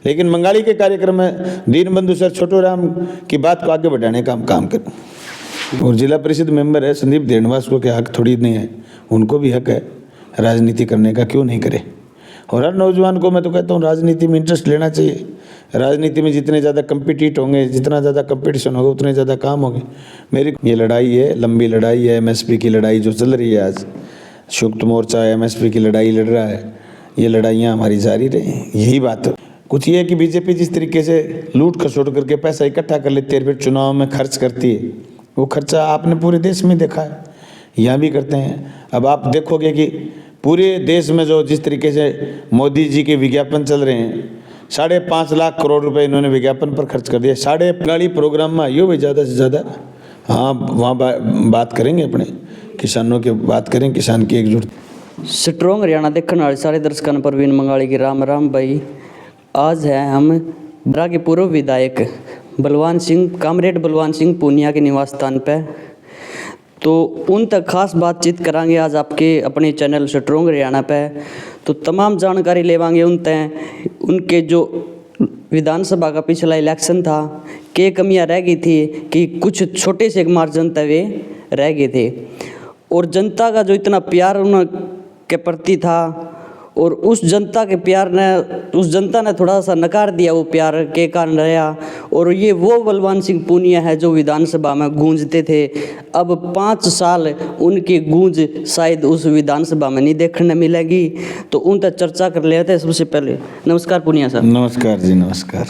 लेकिन मंगाली के कार्यक्रम में दीनबंधु सर छोटू राम की बात को आगे बढ़ाने का हम काम करें। और जिला परिषद मेंबर है संदीप देणवास को क्या हक थोड़ी नहीं है, उनको भी हक है राजनीति करने का, क्यों नहीं करे। और हर नौजवान को मैं तो कहता हूँ राजनीति में इंटरेस्ट लेना चाहिए। राजनीति में जितने ज़्यादा कम्पिटिट होंगे, जितना ज़्यादा कंपटीशन होगा, उतने ज़्यादा काम होंगे। मेरी ये लड़ाई है, लंबी लड़ाई है, एमएसपी की लड़ाई जो चल रही है, आज संयुक्त मोर्चा एमएसपी की लड़ाई लड़ रहा है, ये लड़ाइयाँ हमारी जारी रही। यही बात है। कुछ ये कि बीजेपी जिस तरीके से लूट खसोट करके पैसा इकट्ठा कर लेती है, फिर चुनाव में खर्च करती है, वो खर्चा आपने पूरे देश में देखा है, यहाँ भी करते हैं। अब आप देखोगे कि पूरे देश में जो जिस तरीके से मोदी जी के विज्ञापन चल रहे हैं, 5.5 लाख करोड़ रुपए इन्होंने विज्ञापन पर खर्च कर दिया। 45 प्रोग्राम में आइयो भाई ज़्यादा से ज़्यादा। हाँ, वहाँ बात करेंगे, अपने किसानों की बात करें, किसान की एकजुट। स्ट्रॉन्ग हरियाणा देखने वाले सारे दर्शकों ने प्रवीण मंगाली की राम राम भाई। आज है हम बरा के पूर्व विधायक बलवान सिंह, कामरेड बलवान सिंह पूनिया के निवास स्थान पे, तो उन तक खास बातचीत करांगे आज आपके अपने चैनल स्ट्रॉन्ग हरियाणा पे। तो तमाम जानकारी लेवांगे उन तय, उनके जो विधानसभा का पिछला इलेक्शन था, क्या कमियां रह गई थी कि कुछ छोटे से मार्जिन तक वे रह गए थे, और जनता का जो इतना प्यार उनके प्रति था, और उस जनता के प्यार ने, उस जनता ने थोड़ा सा नकार दिया वो प्यार के कारण रहा। और ये वो बलवान सिंह पूनिया है जो विधानसभा में गूंजते थे। अब 5 साल उनकी गूंज शायद उस विधानसभा में नहीं देखने मिलेगी, तो उन तक चर्चा कर लेते हैं। सबसे पहले नमस्कार पूनिया साहब। नमस्कार जी, नमस्कार।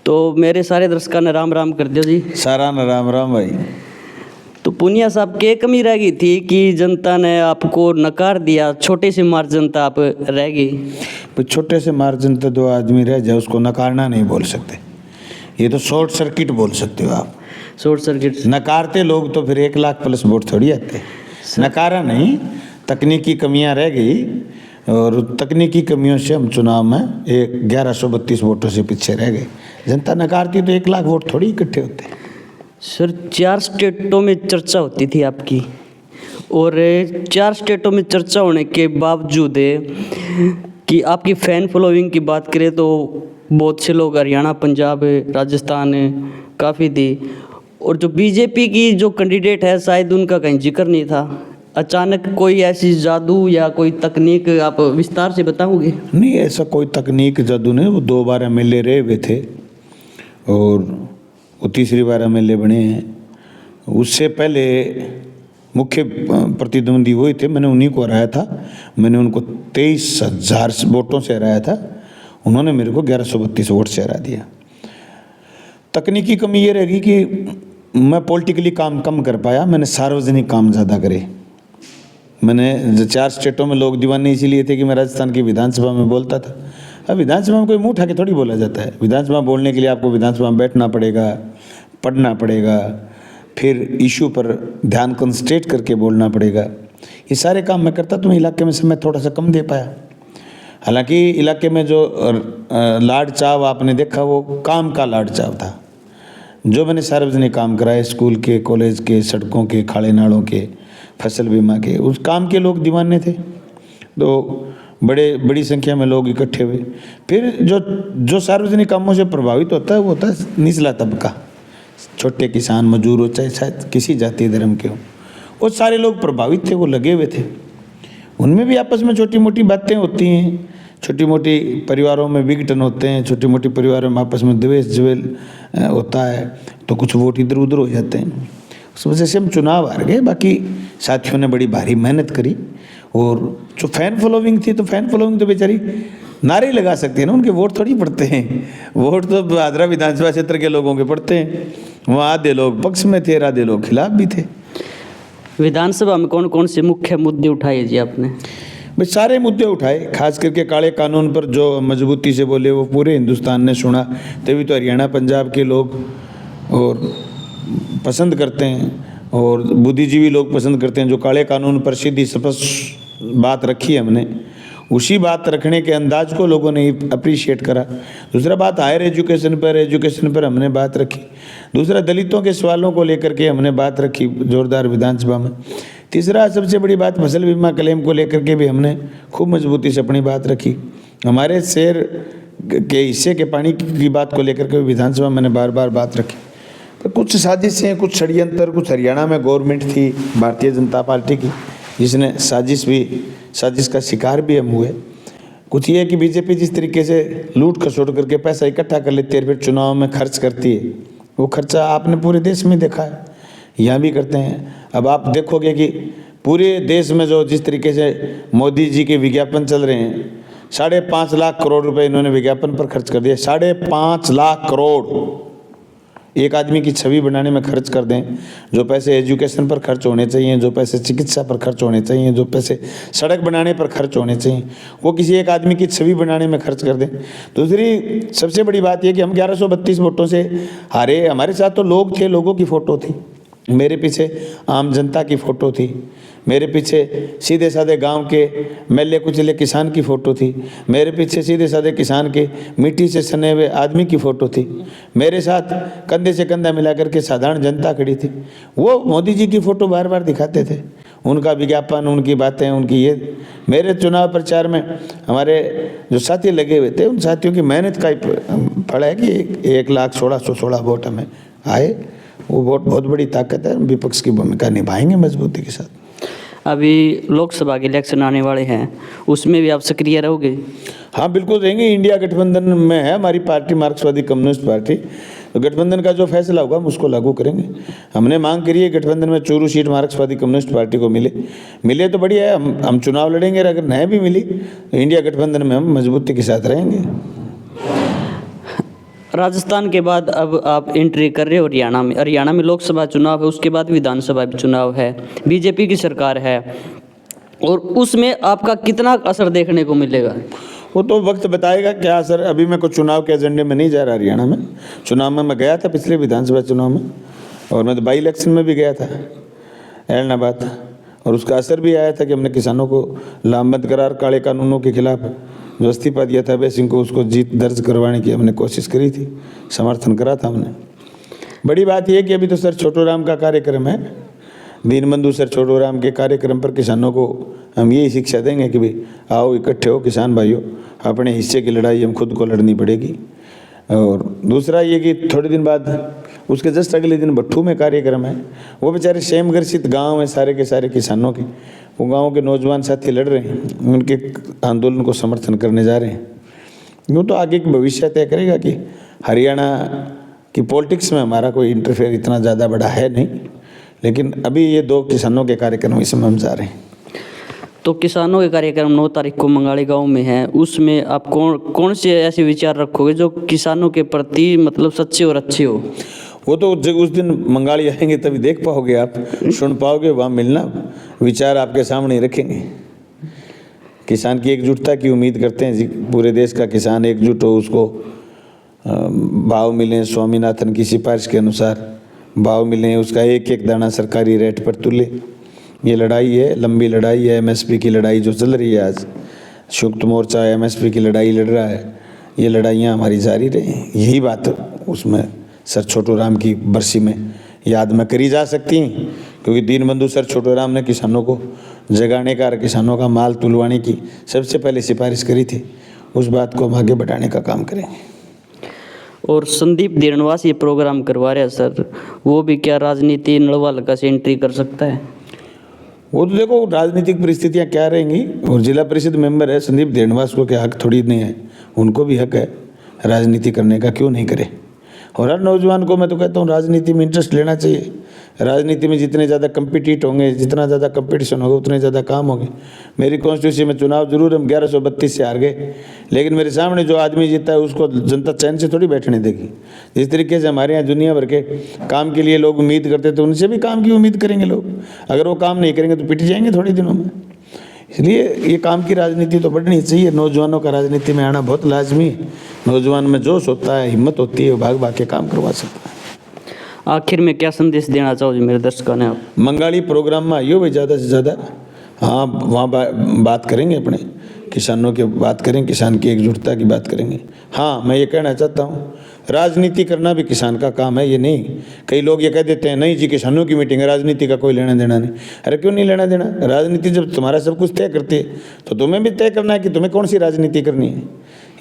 तो मेरे सारे दर्शकों ने राम राम कर दियो जी। सारा न राम राम भाई। तो पूनिया साहब, क्या कमी रह गई थी कि जनता ने आपको नकार दिया? छोटे से मार्जिन तक आप रह गई। छोटे से मार्जिन तक दो आदमी रह जाए, उसको नकारना नहीं बोल सकते, ये तो शॉर्ट सर्किट बोल सकते हो आप। शॉर्ट सर्किट नकारते लोग तो फिर 1 लाख प्लस वोट थोड़ी आते। नकारा नहीं, तकनीकी कमियां रह गई, और तकनीकी कमियों से हम चुनाव में 1132 वोटों से पीछे रह गए। जनता नकारती तो 1 लाख वोट थोड़ी इकट्ठे होते। सर, 4 स्टेटों में चर्चा होती थी आपकी, और 4 स्टेटों में चर्चा होने के बावजूद कि आपकी फ़ैन फॉलोइंग की बात करें तो बहुत से लोग हरियाणा, पंजाब, राजस्थान काफ़ी थी, और जो बीजेपी की जो कैंडिडेट है शायद उनका कहीं जिक्र नहीं था। अचानक कोई ऐसी जादू या कोई तकनीक आप विस्तार से बताओगे? नहीं, ऐसा कोई तकनीक जादू नहीं। वो 2 बार एमएलए रहे हुए थे, और वो 3री बार एमएलए बने हैं। उससे पहले मुख्य प्रतिद्वंदी वही थे, मैंने उन्हीं को हराया था। मैंने उनको 23,000 वोटों से हराया था, उन्होंने मेरे को 1132 वोट से हरा दिया। तकनीकी कमी ये रहेगी कि मैं पॉलिटिकली काम कम कर पाया, मैंने सार्वजनिक काम ज़्यादा करे। मैंने 4 स्टेटों में लोग दीवाने इसीलिए थे कि मैं राजस्थान की विधानसभा में बोलता था। अब विधानसभा में कोई मुँह उठा के थोड़ी बोला जाता है। विधानसभा बोलने के लिए आपको विधानसभा में बैठना पड़ेगा, पढ़ना पड़ेगा, फिर इशू पर ध्यान कंसंट्रेट करके बोलना पड़ेगा। ये सारे काम मैं करता, तो मैं इलाके में समय थोड़ा सा कम दे पाया। हालांकि इलाके में जो लाड चाव आपने देखा, वो काम का लाड चाव था। जो मैंने सार्वजनिक काम कराए, स्कूल के, कॉलेज के, सड़कों के, खाड़े नालों के, फसल बीमा के, उस काम के लोग दीवाने थे। तो बड़ी संख्या में लोग इकट्ठे हुए। फिर जो सार्वजनिक कामों से प्रभावित होता है, वो होता है निचला तबका, छोटे किसान, मजदूर हो, चाहे शायद किसी जाति धर्म के हो, वो सारे लोग प्रभावित थे, वो लगे हुए थे। उनमें भी आपस में छोटी मोटी बातें होती हैं, छोटी मोटी परिवारों में विघटन होते हैं, छोटी मोटी परिवारों में आपस में द्वेष ज्वेल होता है, तो कुछ वोट इधर उधर हो जाते हैं। उस वजह से हम चुनाव हार गए। बाकी साथियों ने बड़ी भारी मेहनत करी, और जो फ़ैन फॉलोइंग थी, तो फ़ैन फॉलोइंग तो बेचारी नारे लगा सकती है ना, उनके वोट थोड़ी पड़ते हैं। वोट तो भादरा विधानसभा क्षेत्र के लोगों के पड़ते हैं। वहाँ आधे लोग पक्ष में थे, आधे लोग खिलाफ भी थे। विधानसभा में कौन कौन से मुख्य मुद्दे उठाए जी आपने? भाई सारे मुद्दे उठाए, खास करके काले कानून पर जो मजबूती से बोले, वो पूरे हिंदुस्तान ने सुना। तभी तो हरियाणा, पंजाब के लोग और पसंद करते हैं, और बुद्धिजीवी लोग पसंद करते हैं। जो काले कानून पर सीधी स्पष्ट बात रखी है हमने, उसी बात रखने के अंदाज को लोगों ने अप्रिशिएट करा। दूसरा बात हायर एजुकेशन पर हमने बात रखी। दूसरा दलितों के सवालों को लेकर के हमने बात रखी जोरदार विधानसभा में। तीसरा सबसे बड़ी बात फसल बीमा क्लेम को लेकर के भी हमने खूब मजबूती से अपनी बात रखी। हमारे शेर के हिस्से के पानी की बात को लेकर के विधानसभा मैंने बार बार बात रखी। तो कुछ साजिशें, कुछ षड्यंत्र, कुछ हरियाणा में गवर्नमेंट थी भारतीय जनता पार्टी की, जिसने साजिश का शिकार भी हम हुए। कुछ ये है कि बीजेपी जिस तरीके से लूट खसोट करके पैसा इकट्ठा कर लेती है, फिर चुनाव में खर्च करती है, वो खर्चा आपने पूरे देश में देखा है, यहाँ भी करते हैं। अब आप देखोगे कि पूरे देश में जो जिस तरीके से मोदी जी के विज्ञापन चल रहे हैं, 5.5 लाख करोड़ रुपए इन्होंने विज्ञापन पर खर्च कर दिए। 5.5 लाख करोड़ एक आदमी की छवि बनाने में खर्च कर दें। जो पैसे एजुकेशन पर खर्च होने चाहिए, जो पैसे चिकित्सा पर खर्च होने चाहिए, जो पैसे सड़क बनाने पर खर्च होने चाहिए, वो किसी एक आदमी की छवि बनाने में खर्च कर दें। दूसरी सबसे बड़ी बात यह कि हम 1132 वोटों से हारे। हमारे साथ तो लोग थे, लोगों की फ़ोटो थी, मेरे पीछे आम जनता की फ़ोटो थी, मेरे पीछे सीधे साधे गांव के मेले कुचले किसान की फ़ोटो थी, मेरे पीछे सीधे साधे किसान के मिट्टी से सने हुए आदमी की फ़ोटो थी, मेरे साथ कंधे से कंधा मिलाकर के साधारण जनता खड़ी थी। वो मोदी जी की फ़ोटो बार बार दिखाते थे, उनका विज्ञापन, उनकी बातें, उनकी ये। मेरे चुनाव प्रचार में हमारे जो साथी लगे हुए थे, उन साथियों की मेहनत का ही फल है कि 1,16,16 वोट हमें आए। वो वोट बहुत बड़ी ताकत है, विपक्ष की भूमिका निभाएंगे मजबूती के साथ। अभी लोकसभा के इलेक्शन आने वाले हैं, उसमें भी आप सक्रिय रहोगे? हाँ बिल्कुल रहेंगे। इंडिया गठबंधन में है हमारी पार्टी, मार्क्सवादी कम्युनिस्ट पार्टी। तो गठबंधन का जो फैसला होगा हम उसको लागू करेंगे। हमने मांग करी है गठबंधन में चूरू सीट मार्क्सवादी कम्युनिस्ट पार्टी को मिले तो बढ़िया है, हम चुनाव लड़ेंगे। अगर नहीं भी मिली तो इंडिया गठबंधन में हम मजबूती के साथ रहेंगे। राजस्थान के बाद अब आप एंट्री कर रहे हो हरियाणा में लोकसभा चुनाव है, उसके बाद विधानसभा चुनाव है, बीजेपी की सरकार है, और उसमें आपका कितना असर देखने को मिलेगा? वो तो वक्त बताएगा क्या असर। अभी मैं कुछ चुनाव के एजेंडे में नहीं जा रहा। हरियाणा में चुनाव में मैं गया था, पिछले विधानसभा चुनाव में, और मैं तो बाई इलेक्शन में भी गया था ऐलनाबाद, और उसका असर भी आया था कि हमने किसानों को लामबंद करार काले कानूनों के खिलाफ जो इस्तीफा दिया था अभय सिंह को, उसको जीत दर्ज करवाने की हमने कोशिश करी थी, समर्थन करा था हमने। बड़ी बात यह है कि अभी तो सर छोटू राम का कार्यक्रम है, दीनबंधु सर छोटू राम के कार्यक्रम पर किसानों को हम यही शिक्षा देंगे कि भाई आओ इकट्ठे हो किसान भाइयों, अपने हिस्से की लड़ाई हम खुद को लड़नी पड़ेगी। और दूसरा ये कि थोड़े दिन बाद उसके जस्ट अगले दिन भट्ठू में कार्यक्रम है। वो बेचारे स्वयं ग्रसित गाँव हैं सारे के सारे किसानों के, वो गाँव के नौजवान साथी लड़ रहे हैं, उनके आंदोलन को समर्थन करने जा रहे हैं। यूँ तो आगे की भविष्य तय करेगा कि हरियाणा की पॉलिटिक्स में हमारा कोई इंटरफेयर इतना ज़्यादा बड़ा है नहीं, लेकिन अभी ये 2 किसानों के कार्यक्रम इसमें हम जा रहे हैं। तो किसानों के कार्यक्रम 9 तारीख को मंगाली गांव में है, उसमें आप कौन से ऐसे विचार रखोगे जो किसानों के प्रति मतलब सच्चे और अच्छे हो? वो तो जब उस दिन मंगाली आएंगे तभी देख पाओगे, आप सुन पाओगे, वहाँ मिलना, विचार आपके सामने रखेंगे। किसान की एकजुटता की उम्मीद करते हैं जी, पूरे देश का किसान एकजुट हो, उसको भाव मिले, स्वामीनाथन की सिफारिश के अनुसार भाव मिले, उसका एक एक दाना सरकारी रेट पर तुले। ये लड़ाई है, लंबी लड़ाई है, एमएसपी की लड़ाई जो चल रही है आज, संयुक्त मोर्चा एमएसपी की लड़ाई लड़ रहा है, ये लड़ाइयाँ हमारी जारी रहें। यही बात उसमें सर छोटू राम की बरसी में याद में करी जा सकती हैं, क्योंकि दीनबंधु सर छोटू राम ने किसानों को जगाने का, किसानों का माल तुलवाने की सबसे पहले सिफारिश करी थी। उस बात को हम आगे बढ़ाने का काम करेंगे। और संदीप देरनवास ये प्रोग्राम करवा रहे हैं सर, वो भी क्या राजनीति नलवालका से एंट्री कर सकता है? वो तो देखो राजनीतिक परिस्थितियाँ क्या रहेंगी, और जिला परिषद मेंबर है संदीप देरनवास को क्या हक थोड़ी नहीं है, उनको भी हक है राजनीति करने का, क्यों नहीं करे। और हर नौजवान को मैं तो कहता हूँ राजनीति में इंटरेस्ट लेना चाहिए। राजनीति में जितने ज़्यादा कम्पिटिट होंगे, जितना ज़्यादा कंपटीशन होगा, उतने ज़्यादा काम होंगे। मेरी कॉन्स्टिट्यूंसी में चुनाव जरूर हम 1132 से हार गए, लेकिन मेरे सामने जो आदमी जीता है उसको जनता चैन से थोड़ी बैठने देगी। जिस तरीके से हमारे यहाँ दुनिया भर के काम के लिए लोग उम्मीद करते थे, उनसे भी काम की उम्मीद करेंगे लोग। अगर वो काम नहीं करेंगे तो पिट जाएंगे थोड़े दिनों में। इसलिए ये काम की राजनीति तो बढ़नी चाहिए। नौजवानों का राजनीति में आना बहुत लाजमी है। नौजवान में जोश होता है, हिम्मत होती है, वो भाग भाग के काम करवा सकता है। आखिर में क्या संदेश देना चाहोगे मेरे दर्शकों ने आप? मंगाली प्रोग्राम में आइयो भाई, ज़्यादा से ज़्यादा। हाँ, वहाँ बात करेंगे, अपने किसानों की बात करें, किसान की एकजुटता की बात करेंगे। हाँ, मैं ये कहना चाहता हूँ, राजनीति करना भी किसान का काम है। ये नहीं, कई लोग ये कह देते हैं नहीं जी किसानों की मीटिंग है, राजनीति का कोई लेना देना नहीं। अरे क्यों नहीं लेना देना? राजनीति जब तुम्हारा सब कुछ तय करती है तो तुम्हें भी तय करना है कि तुम्हें कौन सी राजनीति करनी है।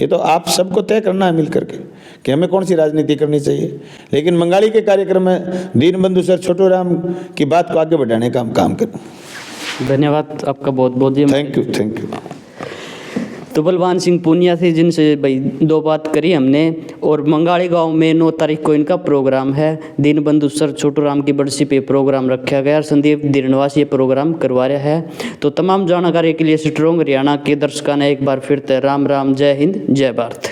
ये तो आप सबको तय करना है मिल करके कि हमें कौन सी राजनीति करनी चाहिए। लेकिन मंगाली के कार्यक्रम में दीनबंधु सर छोटू राम की बात को आगे बढ़ाने का हम काम करें। धन्यवाद आपका बहुत बहुत ji. Thank you, thank you. तो बलवान सिंह पूनिया थे जिनसे भाई दो बात करी हमने। और मंगाली गांव में 9 तारीख को इनका प्रोग्राम है। दीनबंधु सर छोटू राम की बरसी पे प्रोग्राम रखा गया और संदीप दीनवास ये प्रोग्राम करवा रहा है। तो तमाम जानकारी के लिए स्ट्रॉन्ग हरियाणा के दर्शकों ने एक बार फिर राम राम, जय हिंद, जय भारत।